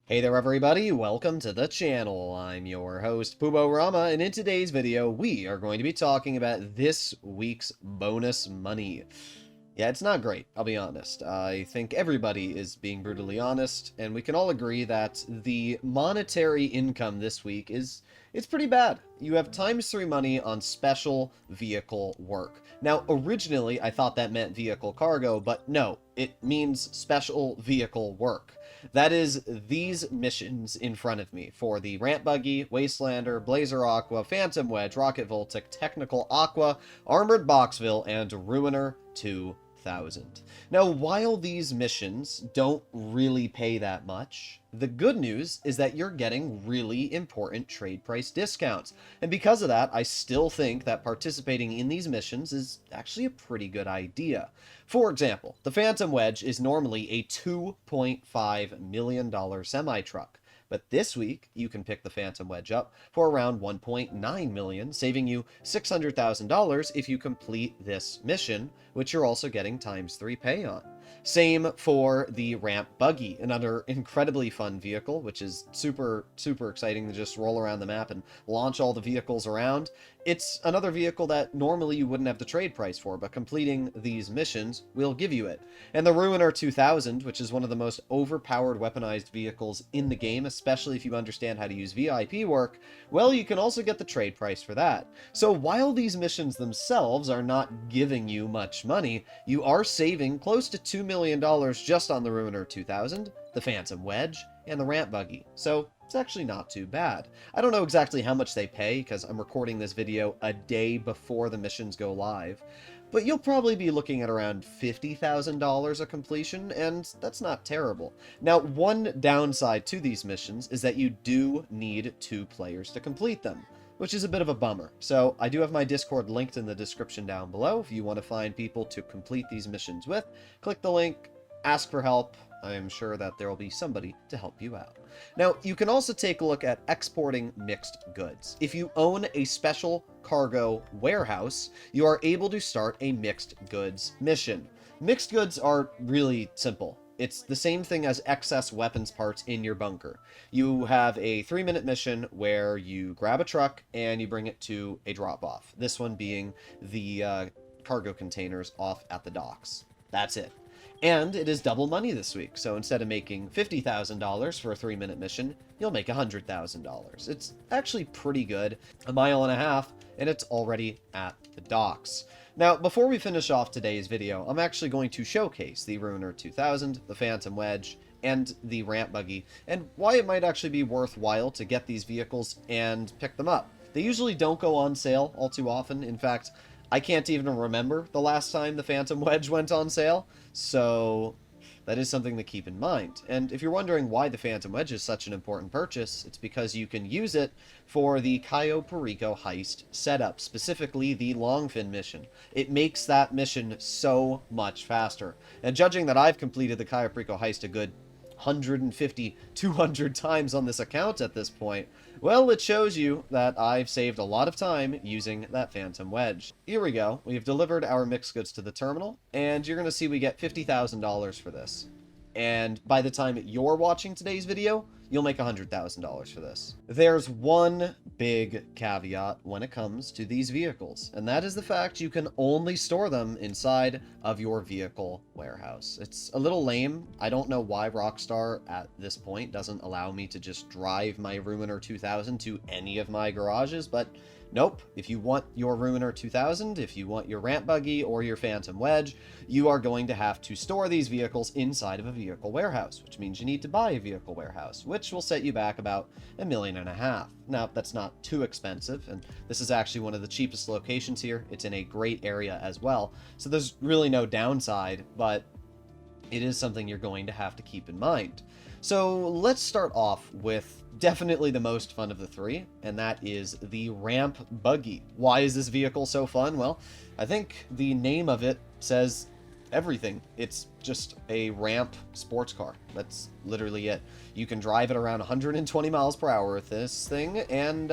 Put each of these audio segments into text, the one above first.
Hey there everybody, welcome to the channel. I'm your host, Pubo Rama, and in today's video, we are going to be talking about this week's bonus money. Yeah, it's not great, I'll be honest. I think everybody is being brutally honest, and we can all agree that the monetary income this week it's pretty bad. You have ×3 money on special vehicle work. Now, originally, I thought that meant vehicle cargo, but no, it means special vehicle work. That is these missions in front of me for the Ramp Buggy, Wastelander, Blazer Aqua, Phantom Wedge, Rocket Voltic, Technical Aqua, Armored Boxville, and Ruiner 2000. Now, while these missions don't really pay that much, the good news is that you're getting really important trade price discounts. And because of that, I still think that participating in these missions is actually a pretty good idea. For example, the Phantom Wedge is normally a $2.5 million semi-truck. But this week, you can pick the Phantom Wedge up for around $1.9 million, saving you $600,000 if you complete this mission, which you're also getting ×3 pay on. Same for the Ramp Buggy, another incredibly fun vehicle, which is super exciting to just roll around the map and launch all the vehicles around. It's another vehicle that normally you wouldn't have the trade price for, but completing these missions will give you it. And the Ruiner 2000, which is one of the most overpowered weaponized vehicles in the game, especially if you understand how to use VIP work, well, you can also get the trade price for that. So while these missions themselves are not giving you much money, you are saving close to $2 million just on the Ruiner 2000, the Phantom Wedge, and the Ramp Buggy. So it's actually not too bad. I don't know exactly how much they pay, because I'm recording this video a day before the missions go live, but you'll probably be looking at around $50,000 a completion, and that's not terrible. Now, one downside to these missions is that you do need 2 players to complete them, which is a bit of a bummer. So I do have my Discord linked in the description down below. If you want to find people to complete these missions with, click the link, ask for help. I am sure that there will be somebody to help you out. Now, you can also take a look at exporting mixed goods. If you own a special cargo warehouse, you are able to start a mixed goods mission. Mixed goods are really simple. It's the same thing as excess weapons parts in your bunker. You have a 3-minute mission where you grab a truck and you bring it to a drop-off. This one being the cargo containers off at the docks. That's it. And it is double money this week, so instead of making $50,000 for a 3-minute mission, you'll make $100,000. It's actually pretty good, 1.5 miles, and it's already at the docks. Now, before we finish off today's video, I'm actually going to showcase the Ruiner 2000, the Phantom Wedge, and the Ramp Buggy, and why it might actually be worthwhile to get these vehicles and pick them up. They usually don't go on sale all too often. In fact, I can't even remember the last time the Phantom Wedge went on sale, so that is something to keep in mind. And if you're wondering why the Phantom Wedge is such an important purchase, it's because you can use it for the Cayo Perico heist setup, specifically the Longfin mission. It makes that mission so much faster. And judging that I've completed the Cayo Perico heist a good 150, 200 times on this account at this point, well, it shows you that I've saved a lot of time using that Phantom Wedge. Here we go. We've delivered our mixed goods to the terminal, and you're going to see we get $50,000 for this. And by the time you're watching today's video, you'll make $100,000 for this. There's one big caveat when it comes to these vehicles, and that is the fact you can only store them inside of your vehicle warehouse. It's a little lame. I don't know why Rockstar at this point doesn't allow me to just drive my Ruiner 2000 to any of my garages, but nope. If you want your Ruiner 2000, if you want your Ramp Buggy or your Phantom Wedge, you are going to have to store these vehicles inside of a vehicle warehouse, which means you need to buy a vehicle warehouse, which will set you back about $1.5 million. Now, that's not too expensive, and this is actually one of the cheapest locations here. It's in a great area as well, so there's really no downside, but it is something you're going to have to keep in mind. So let's start off with definitely the most fun of the 3, and that is the Ramp Buggy. Why is this vehicle so fun? Well, I think the name of it says everything. It's just a ramp sports car. That's literally it. You can drive it around 120 miles per hour with this thing, and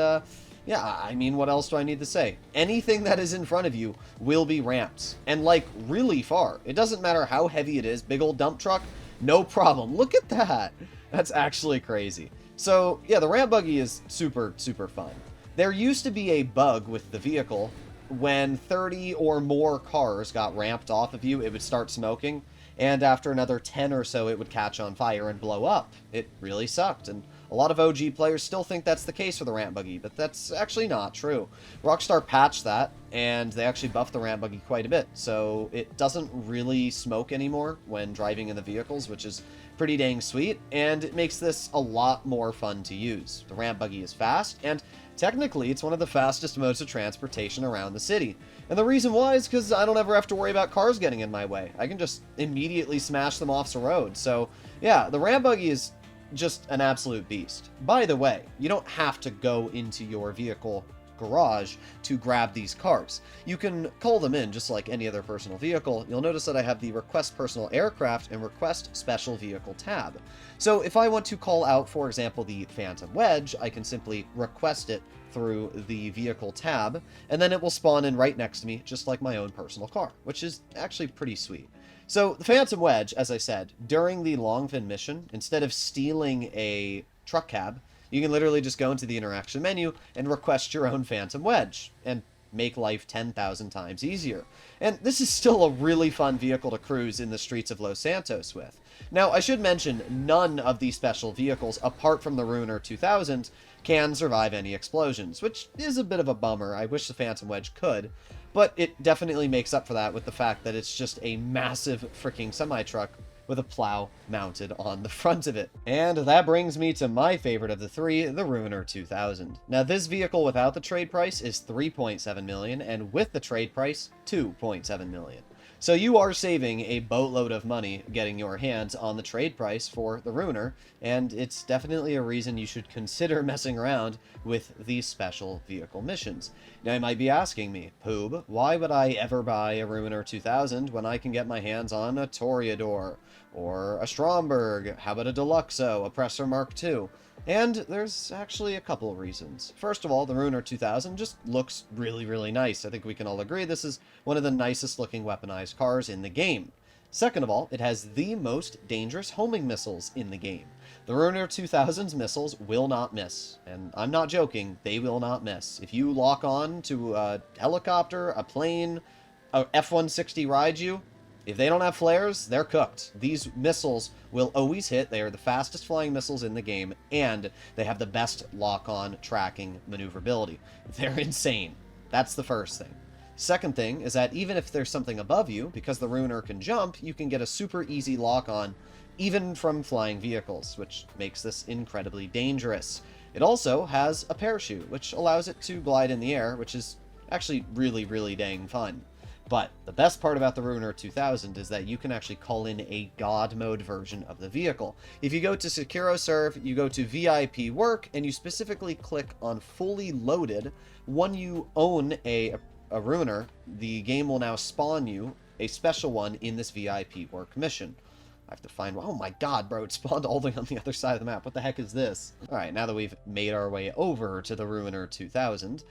yeah, I mean, what else do I need to say? Anything that is in front of you will be ramped, and like really far. It doesn't matter how heavy it is, big old dump truck, no problem. Look at that. That's actually crazy. So, yeah, the ramp buggy is super, super fun. There used to be a bug with the vehicle. When 30 or more cars got ramped off of you, it would start smoking, and after another 10 or so, it would catch on fire and blow up. It really sucked, and a lot of OG players still think that's the case for the ramp buggy, but that's actually not true. Rockstar patched that, and they actually buffed the ramp buggy quite a bit, so it doesn't really smoke anymore when driving in the vehicles, which is pretty dang sweet, and it makes this a lot more fun to use. The ramp buggy is fast, and technically it's one of the fastest modes of transportation around the city. And the reason why is because I don't ever have to worry about cars getting in my way. I can just immediately smash them off the road. So yeah, the ramp buggy is just an absolute beast. By the way, you don't have to go into your vehicle garage to grab these cars. You can call them in just like any other personal vehicle. You'll notice that I have the Request Personal Aircraft and Request Special Vehicle tab. So if I want to call out, for example, the Phantom Wedge, I can simply request it through the vehicle tab, and then it will spawn in right next to me, just like my own personal car, which is actually pretty sweet. So the Phantom Wedge, as I said, during the Longfin mission, instead of stealing a truck cab, you can literally just go into the interaction menu and request your own Phantom Wedge, and make life 10,000 times easier. And this is still a really fun vehicle to cruise in the streets of Los Santos with. Now, I should mention, none of these special vehicles, apart from the Ruiner 2000, can survive any explosions, which is a bit of a bummer. I wish the Phantom Wedge could, but it definitely makes up for that with the fact that it's just a massive freaking semi-truck with a plow mounted on the front of it. And that brings me to my favorite of the three, the Ruiner 2000. Now, this vehicle without the trade price is $3.7 million, and with the trade price, $2.7 million. So you are saving a boatload of money getting your hands on the trade price for the Ruiner, and it's definitely a reason you should consider messing around with these special vehicle missions. Now you might be asking me, Poob, why would I ever buy a Ruiner 2000 when I can get my hands on a Toreador, or a Stromberg, how about a Deluxo, a Presser Mark II? And there's actually a couple of reasons. First of all, the Ruiner 2000 just looks really, really nice. I think we can all agree this is one of the nicest looking weaponized cars in the game. Second of all, it has the most dangerous homing missiles in the game. The Ruiner 2000's missiles will not miss, and I'm not joking, they will not miss. If you lock on to a helicopter, a plane, a F-160 Raiju, if they don't have flares, they're cooked. These missiles will always hit. They are the fastest flying missiles in the game, and they have the best lock-on tracking maneuverability. They're insane. That's the first thing. Second thing is that even if there's something above you, because the Ruiner can jump, you can get a super easy lock-on even from flying vehicles, which makes this incredibly dangerous. It also has a parachute, which allows it to glide in the air, which is actually really, really dang fun. But the best part about the Ruiner 2000 is that you can actually call in a God mode version of the vehicle. If you go to SecuroServe, you go to VIP Work, and you specifically click on Fully Loaded, when you own a Ruiner, the game will now spawn you a special one in this VIP Work mission. I have to find... Oh my god, bro, it spawned all the way on the other side of the map. What the heck is this? Alright, now that we've made our way over to the Ruiner 2000,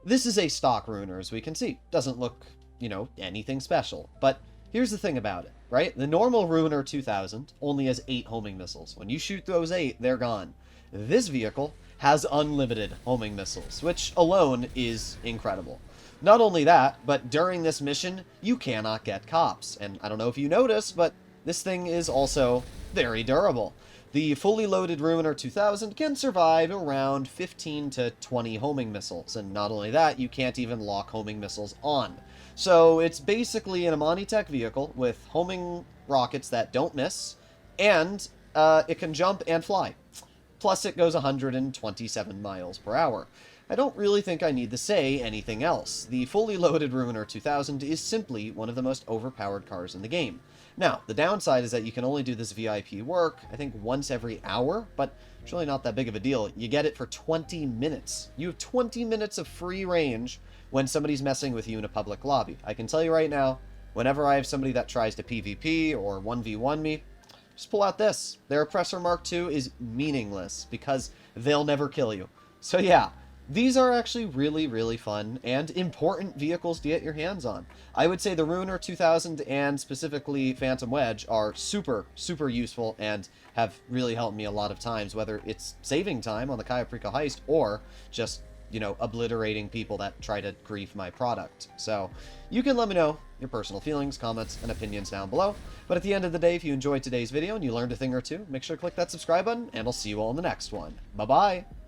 this is a stock Ruiner, as we can see. Doesn't look, you know, anything special. But here's the thing about it, right? The normal Ruiner 2000 only has 8 homing missiles. When you shoot those 8, they're gone. This vehicle has unlimited homing missiles, which alone is incredible. Not only that, but during this mission, you cannot get cops. And I don't know if you noticed, but this thing is also very durable. The fully loaded Ruiner 2000 can survive around 15 to 20 homing missiles, and not only that, you can't even lock homing missiles on. So it's basically an Amani-Tech vehicle with homing rockets that don't miss, and it can jump and fly. Plus it goes 127 miles per hour. I don't really think I need to say anything else. The fully loaded Ruiner 2000 is simply one of the most overpowered cars in the game. Now, the downside is that you can only do this VIP work, I think, once every hour, but it's really not that big of a deal. You get it for 20 minutes. You have 20 minutes of free range when somebody's messing with you in a public lobby. I can tell you right now, whenever I have somebody that tries to PvP or 1v1 me, just pull out this. Their Oppressor Mark II is meaningless because they'll never kill you. So yeah, These are actually really, really fun and important vehicles to get your hands on. I would say the Ruiner 2000 and specifically Phantom Wedge are super, super useful and have really helped me a lot of times, whether it's saving time on the Cayo Perico heist or just, you know, obliterating people that try to grief my product. So you can let me know your personal feelings, comments, and opinions down below. But at the end of the day, if you enjoyed today's video and you learned a thing or two, make sure to click that subscribe button, and I'll see you all in the next one. Bye-bye!